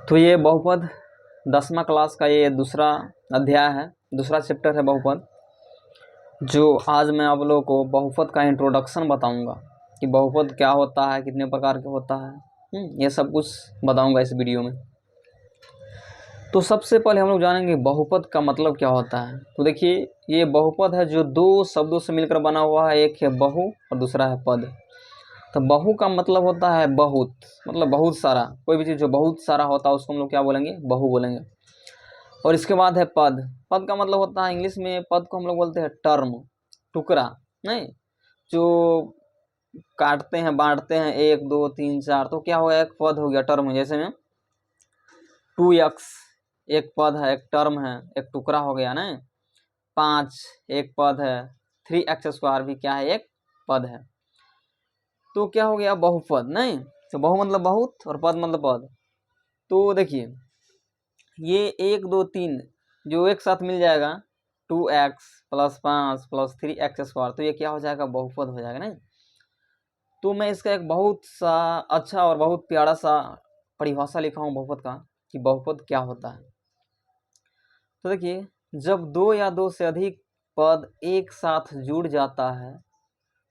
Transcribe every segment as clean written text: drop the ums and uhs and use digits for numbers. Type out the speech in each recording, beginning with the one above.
तो ये बहुपद 10वां क्लास का ये दूसरा अध्याय है, दूसरा चैप्टर है बहुपद। जो आज मैं आप लोगों को बहुपद का इंट्रोडक्शन बताऊंगा कि बहुपद क्या होता है, कितने प्रकार के होता है, ये सब कुछ बताऊंगा इस वीडियो में। तो सबसे पहले हम लोग जानेंगे बहुपद का मतलब क्या होता है। तो देखिए, ये बहुपद है जो दो शब्दों से मिलकर बना हुआ है। एक है बहु और दूसरा है पद। तो बहु का मतलब होता है बहुत, मतलब बहुत सारा। कोई भी चीज़ जो बहुत सारा होता है उसको हम लोग क्या बोलेंगे, बहु बोलेंगे। और इसके बाद है पद। पद का मतलब होता है, इंग्लिश में पद को हम लोग बोलते हैं टर्म, टुकड़ा, नहीं जो काटते हैं, बांटते हैं 1 2 3 4, तो क्या हो गया, एक पद हो गया, टर्म। जैसे में 2x एक पद है, एक टर्म है, एक टुकड़ा हो गया ना। 5 एक पद है, 3x² भी क्या है, एक पद है। तो क्या हो गया, बहुपद। नहीं तो बहु मतलब बहुत और पद मतलब पद। तो देखिए, ये 1 2 3 जो एक साथ मिल जाएगा, 2x + 5 + 3x², तो ये क्या हो जाएगा, बहुपद हो जाएगा। नहीं तो मैं इसका एक बहुत सा अच्छा और बहुत प्यारा सा परिभाषा लिखा हूँ बहुपद का, कि बहुपद क्या होता है। तो देखिए, जब 2 या 2 से अधिक पद एक साथ जुड़ जाता है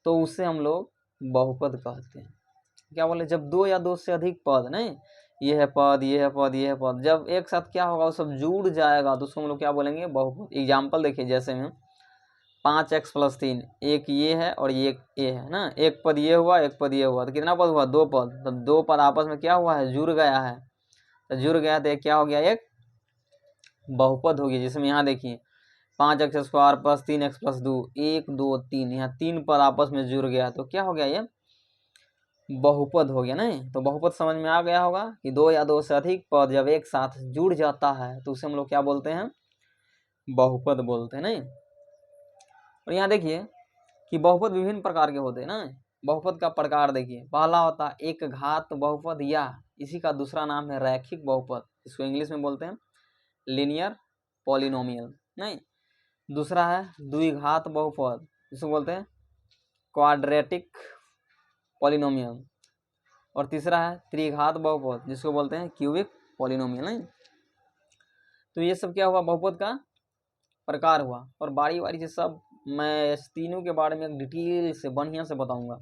तो उसे हम लोग बहुपद कहते हैं। क्या बोले, जब 2 या 2 से अधिक पद, नहीं ये है पद, ये है पद, ये है पद, जब एक साथ क्या होगा, वो सब जुड़ जाएगा तो उसको हम लोग क्या बोलेंगे, बहुपद। एग्जाम्पल देखिए, जैसे में 5x + 3, एक ये है और ये है ना। एक पद ये हुआ, एक पद ये हुआ, तो कितना पद हुआ, 2 पद। तो 2 पद आपस में क्या हुआ है, जुड़ गया है। तो जुड़ गया तो क्या हो गया, एक बहुपद हो गया। जिसमें यहाँ देखिए 5x² + 3x + 2, 1 2 3, यहाँ 3 पद आपस में जुड़ गया तो क्या हो गया, ये बहुपद हो गया। नहीं तो बहुपद समझ में आ गया होगा कि 2 या 2 से अधिक पद जब एक साथ जुड़ जाता है तो उसे हम लोग क्या बोलते हैं, बहुपद बोलते हैं। नहीं और यहाँ देखिए कि बहुपद विभिन्न प्रकार के होते हैं ना। बहुपद का प्रकार देखिए, पहला होता है एक घात बहुपद, या इसी का दूसरा नाम है रैखिक बहुपद। इसको इंग्लिश में बोलते हैं लीनियर पॉलिनोमियल। नहीं दूसरा है द्विघात बहुपद, जिसको बोलते हैं क्वाड्रेटिक पॉलिनोमियल। और तीसरा है त्रिघात बहुपद, जिसको बोलते हैं क्यूबिक पॉलिनोमियल। नहीं तो ये सब क्या हुआ, बहुपद का प्रकार हुआ। और बारी बारी से सब मैं इस तीनों के बारे में डिटेल से बढ़िया से बताऊंगा।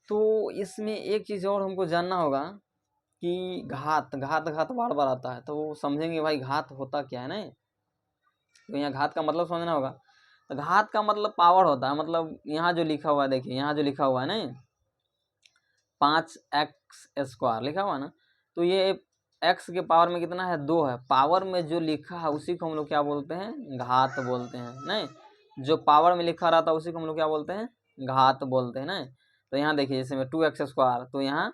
तो इसमें एक चीज़ और हमको जानना होगा कि घात घात घात बार बार आता है, तो समझेंगे भाई घात होता क्या है। नहीं तो यहाँ घात का मतलब समझना होगा। तो घात का मतलब पावर होता है, मतलब यहाँ जो लिखा हुआ है, देखिए यहाँ जो लिखा हुआ है ना, 5x² लिखा हुआ है ना, तो ये x के पावर में कितना है, 2 है। पावर में जो लिखा है उसी को हम लोग क्या बोलते हैं, घात बोलते हैं। नहीं जो पावर में लिखा रहता है उसी को हम लोग क्या बोलते हैं, घात बोलते हैं। नहीं तो यहाँ देखिए, जैसे में 2x², तो यहाँ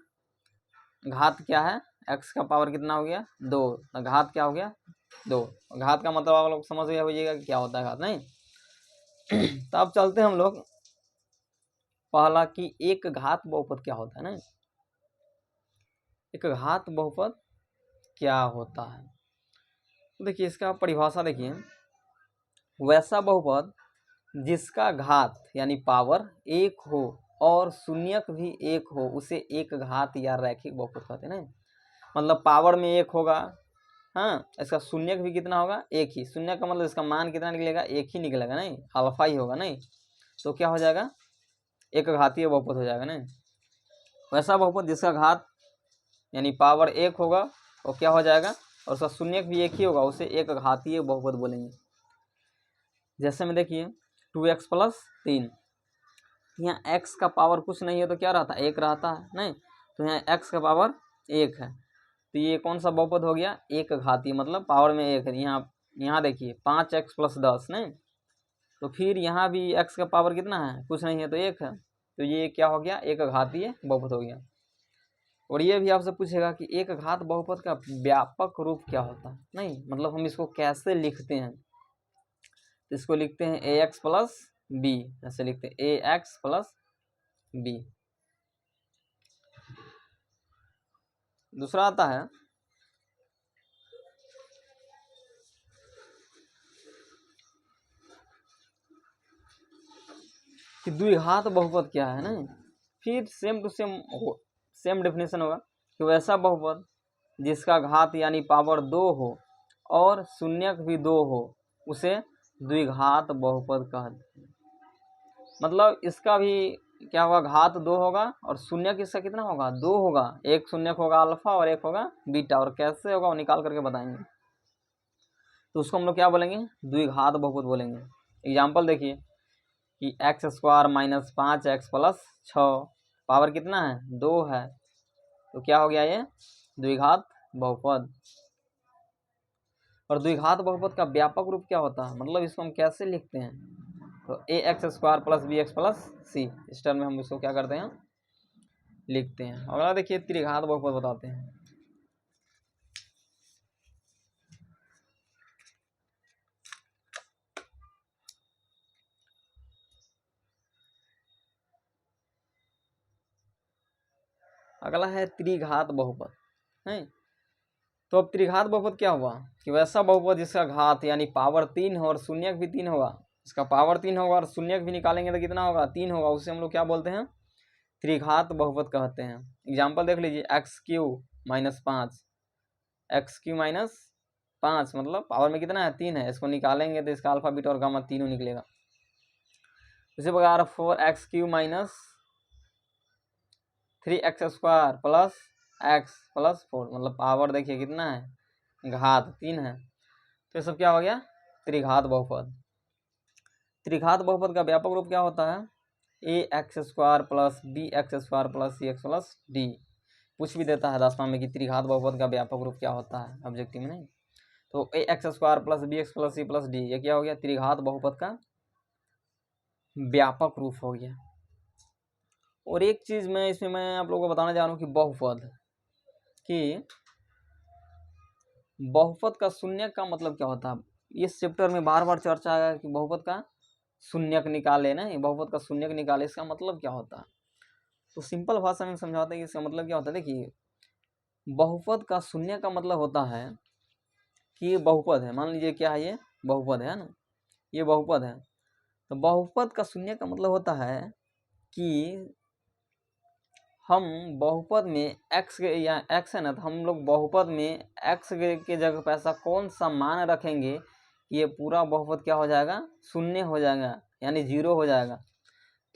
घात क्या है, x का पावर कितना हो गया, 2, तो घात क्या हो गया, 2। घात का मतलब आप लोग समझ गया होइएगा कि क्या होता है घात। नहीं तो अब चलते हैं हम लोग पहला कि एक घात बहुपद क्या होता है। ना एक घात बहुपद क्या होता है, तो देखिए इसका परिभाषा देखिए, वैसा बहुपद जिसका घात यानी पावर 1 हो और शून्यक भी 1 हो उसे एक घात या रैखिक बहुपद कहते हैं। ना मतलब पावर में 1 होगा, हाँ, इसका शून्यक भी कितना होगा, 1 ही। शून्य का मतलब इसका मान कितना निकलेगा, 1 ही निकलेगा। नहीं अल्फा ही होगा। नहीं तो क्या हो जाएगा, एक घातीय बहुपद हो जाएगा। नहीं वैसा बहुपद जिसका घात यानी पावर 1 होगा और क्या हो जाएगा, और उसका शून्यक भी 1 ही होगा, उसे एक घातीय बहुपद बोलेंगे। जैसे में देखिए 2x + 3, यहाँ x का पावर कुछ नहीं है तो क्या रहता है, 1 रहता है। नहीं तो यहाँ x का पावर 1 है, तो ये कौन सा बहुपद हो गया, एक घातीय, मतलब पावर में 1 है। यहाँ देखिए 5x + 10, नहीं तो फिर यहाँ भी x का पावर कितना है, कुछ नहीं है तो 1 है, तो ये क्या हो गया, एक घातीय बहुपद हो गया। और ये भी आपसे पूछेगा कि एक घात बहुपद का व्यापक रूप क्या होता है। नहीं मतलब हम इसको कैसे लिखते हैं, तो इसको लिखते हैं ax + b, ऐसे लिखते हैं ax + b। दूसरा आता है कि द्विघात बहुपद क्या है। ना फिर सेम टू सेम डेफिनेशन होगा कि वैसा बहुपद जिसका घात यानी पावर 2 हो और शून्यक भी 2 हो उसे द्विघात बहुपद कहते हैं। मतलब इसका भी क्या होगा, घात 2 होगा और शून्यक इसका कितना होगा, 2 होगा। एक शून्यक होगा अल्फा और एक होगा बीटा, और कैसे होगा वो निकाल करके बताएंगे। तो उसको हम लोग क्या बोलेंगे, द्विघात बहुपद बोलेंगे। एग्जाम्पल देखिए कि x square minus 5x plus 6 power कितना है, 2 है, तो क्या हो गया ये द्विघात बहुपद। और द्विघात बहुपद का व्यापक रूप क्या होता है, मतलब इसको हम कैसे लिखते हैं, तो a x square plus b x plus c, इस टर्म में हम इसको क्या करते हैं, लिखते हैं। अगला देखिए त्रिघात बहुपद बताते हैं। अगला है त्रिघात बहुपद है। तो अब त्रिघात बहुपद क्या हुआ कि वैसा बहुपद जिसका घात यानी पावर 3 हो और शून्यक भी 3 होगा। इसका पावर 3 होगा और शून्यक भी निकालेंगे तो कितना होगा, 3 होगा, उसे हम लोग क्या बोलते हैं, त्रिघात बहुपद कहते हैं। एग्जाम्पल देख लीजिए, x Q minus 5, x Q minus 5 मतलब पावर में कितना है, 3 है, इसको निकालेंगे तो इसका अल्फा बीटा और गामा तीनों निकलेगा। इसी प्रकार 4x Q minus 3x square plus x plus 4 मतलब पावर देखिए कितना है, घात 3 है, तो ये सब क्या हो गया, त्रिघात बहुपद। त्रिघात बहुपद का व्यापक रूप क्या होता है, a x square plus b x square plus c x plus d. पूछ भी देता है 10वां में कि त्रिघात बहुपद का व्यापक रूप क्या होता है, ऑब्जेक्टिव में नहीं। तो a x square plus b x plus c plus d, ये क्या हो गया, त्रिघात बहुपद का व्यापक रूप हो गया। और एक चीज़ मैं इसमें मैं आप लोगों को बताना चाह रहा हूँ कि बहुपद का शून्यक का मतलब क्या होता है। इस चैप्टर में बार बार चर्चा आया कि बहुपद का शून्यक निकाले ना, बहुपद का शून्यक निकाले, इसका मतलब क्या होता है। तो सिंपल भाषा में समझाते हैं कि इसका मतलब क्या होता है। देखिए बहुपद का शून्य का मतलब होता है कि ये बहुपद है, मान लीजिए क्या है, ये बहुपद है ना, ये बहुपद है। तो बहुपद का शून्य का मतलब होता है कि हम बहुपद में x के या x है ना, तो हम लोग बहुपद में x के जगह पर ऐसा कौन सा मान रखेंगे कि ये पूरा बहुपद क्या हो जाएगा, शून्य हो जाएगा, यानी 0 हो जाएगा।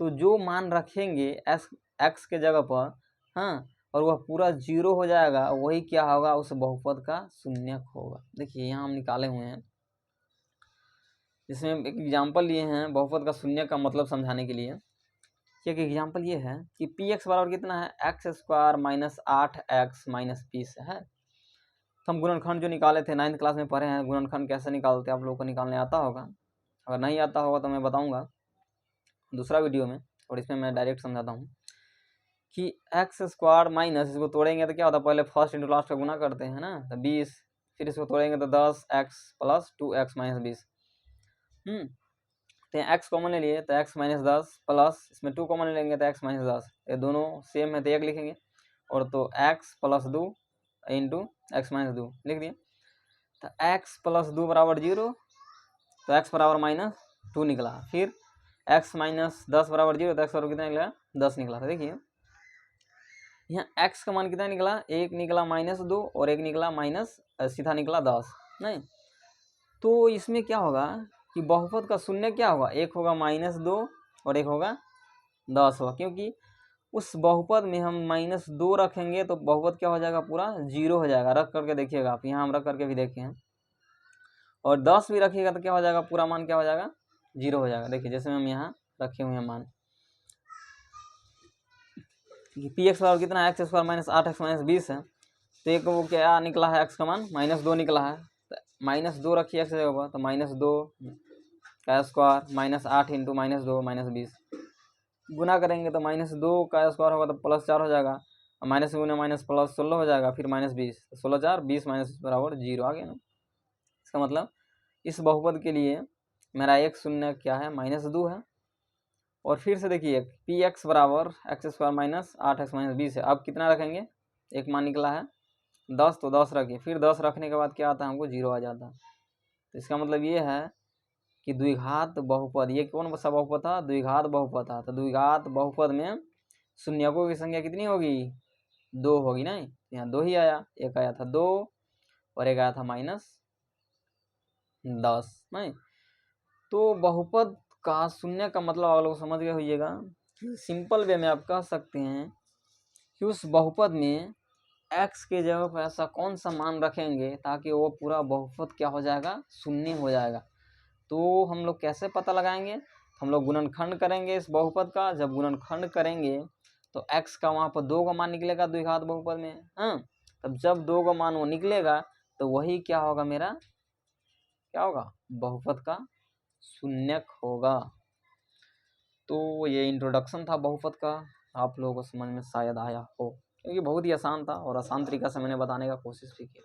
तो जो मान रखेंगे x के जगह पर, हाँ, और वह पूरा 0 हो जाएगा, वही क्या होगा, उस बहुपद का शून्यक होगा। देखिए यहाँ हम निकाले हुए हैं, इसमें एक एग्जाम्पल लिए हैं बहुपद का शून्यक का मतलब समझाने के लिए। एक एग्जाम्पल ये है कि पी एक्स बराबर कितना है, x square minus 8x minus 20 है। तो हम गुणनखंड जो निकाले थे 9th क्लास में पढ़े हैं, गुणनखंड कैसे निकालते हैं आप लोगों को निकालने आता होगा। अगर नहीं आता होगा तो मैं बताऊंगा दूसरा वीडियो में, और इसमें मैं डायरेक्ट समझाता हूँ कि एक्स स्क्वायर माइनस, इसको तोड़ेंगे तो क्या होता है, पहले फर्स्ट इंटू लास्ट का गुना करते हैं ना, तो 20, फिर इसको तोड़ेंगे तो 10x प्लस 2x माइनस 20। तो यहाँ x कॉमन ले लिए तो x माइनस 10 प्लस इसमें 2 कॉमन लेंगे तो x माइनस 10, ये दोनों सेम है तो 1 लिखेंगे, और तो x plus 2 into x minus 2 लिख दिए। तो x प्लस 2 बराबर 0, तो x बराबर माइनस 2 निकला। फिर x माइनस 10 बराबर 0, तो x बराबर कितना निकला, 10 निकला। तो देखिए यहाँ x का मान कितना निकला, 1 निकला माइनस 2 और 1 निकला माइनस, सीधा निकला 10 नहीं। तो इसमें क्या होगा कि बहुपद का शून्य क्या होगा, एक होगा माइनस 2 और एक होगा 10 होगा, क्योंकि उस बहुपद में हम माइनस 2 रखेंगे तो बहुपद क्या हो जाएगा, पूरा 0 हो जाएगा। रख करके देखिएगा आप, यहाँ हम रख करके भी देखे हैं। और 10 भी रखिएगा तो क्या हो जाएगा, पूरा मान क्या हो जाएगा, 0 हो जाएगा। देखिए जैसे हम यहाँ रखे हुए हैं मान कि पी एक्स बराबर कितना है, x square minus 8x minus 20 है। तो एक वो क्या निकला है, एक्स का मान माइनस 2 निकला है। माइनस 2 रखिए एक्स जगह पर, तो माइनस 2 का square minus 8 into minus 2 minus 20, गुना करेंगे तो माइनस 2 का स्क्वायर होगा तो प्लस 4 हो जाएगा, और माइनस गुना माइनस प्लस 16 हो जाएगा, फिर माइनस 20, 16 4 20 माइनस बराबर 0 आ गया ना। इसका मतलब इस बहुपद के लिए मेरा एक शून्य क्या है, माइनस 2 है। और फिर से देखिए पी एक्स बराबर x square minus 8x minus 20 है। अब कितना रखेंगे, एक मान निकला है 10, तो 10 रखिए, फिर 10 रखने के बाद क्या आता है, हमको 0 आ जाता है। तो इसका मतलब ये है कि द्विघात बहुपद, ये कौन सा बहुपद था, द्विघात बहुपद था। तो द्विघात बहुपद में शून्यकों की संख्या कितनी होगी, 2 होगी ना, यहाँ 2 ही आया, एक आया था 2 और एक आया था -10 नहीं। तो बहुपद का शून्य का मतलब आप लोग समझ गए होइएगा। सिंपल वे में आप कह सकते हैं कि उस बहुपद में x के जगह पर ऐसा कौन सा मान रखेंगे ताकि वो पूरा बहुपद क्या हो जाएगा, शून्य हो जाएगा। तो हम लोग कैसे पता लगाएंगे, हम लोग गुणनखंड करेंगे इस बहुपद का। जब गुणनखंड करेंगे तो x का वहाँ पर 2 का मान निकलेगा द्विघात बहुपद में, हाँ। तब जब 2 का मान वो निकलेगा तो वही क्या होगा, मेरा क्या होगा, बहुपद का शून्यक होगा। तो ये इंट्रोडक्शन था बहुपद का, आप लोगों को समझ में शायद आया हो, क्योंकि बहुत ही आसान था और आसान तरीका से मैंने बताने का कोशिश भी की।